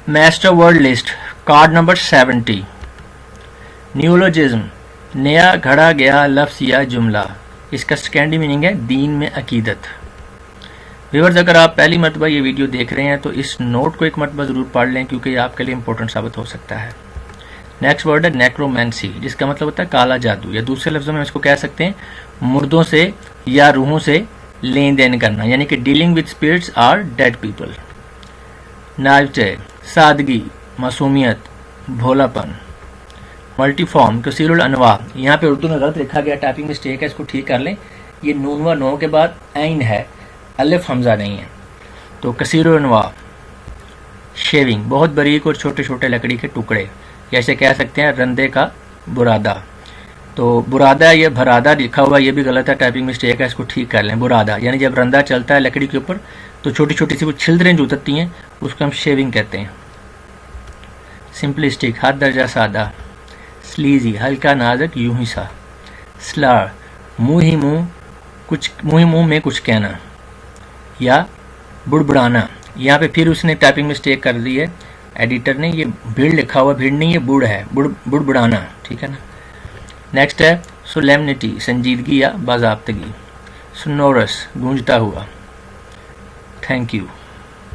Master word list card number 70। न्यूलोजिज्म, नया घड़ा गया लफ्ज़ या जुमला। इसका सेकेंडरी मीनिंग है दीन में अकीदत। व्यूअर्स, अगर आप पहली मरतबा ये वीडियो देख रहे हैं तो इस नोट को एक मरतबा ज़रूर पढ़ लें, क्योंकि ये आपके लिए इंपॉर्टेंट साबित हो सकता है। नेक्स्ट वर्ड है नेक्रोमेंसी, जिसका मतलब होता है काला जादू, या दूसरे लफ्ज़ों में इसको कह सकते हैं मुर्दों से या रूहों से लेन देन करना, यानी कि dealing with spirits or dead people. Naivete, सादगी, मासूमियत, भोलापन। मल्टीफॉर्म, कसीरुल अनवा, यहाँ पे उर्दू में गलत लिखा गया, टाइपिंग मिस्टेक है, इसको ठीक कर लें। ये नून व नो के बाद ऐन है, अलिफ हमजा नहीं है, तो कसीरुल अनवा। शेविंग, बहुत बारीक और छोटे छोटे लकड़ी के टुकड़े, जैसे कह सकते हैं रंदे का बुरादा। तो बुरादा या भरादा लिखा हुआ, ये भी गलत है, टाइपिंग मिस्टेक है, इसको ठीक कर लें। बुरादा यानी जब रंदा चलता है लकड़ी के ऊपर तो छोटी छोटी सी वो छिल्दरें जो उतरती हैं उसको हम शेविंग कहते हैं। सिंपलिस्टिक, हद दर्जा सादा। स्लीजी, हल्का नाजुक यूं ही सा। स्लर, मुंह ही मुंह में कुछ कहना या बुड़बुड़ाना। यहाँ पे फिर उसने टाइपिंग मिस्टेक कर दी है एडिटर ने, ये भीड़ लिखा हुआ, भीड़ नहीं, ये बुड़ है, बुड़बुड़ाना, ठीक है ना। नेक्स्ट है सोलेमनिटी, संजीदगी या बाज़ाब्तगी। सोनोरस, गूंजता हुआ। Thank you.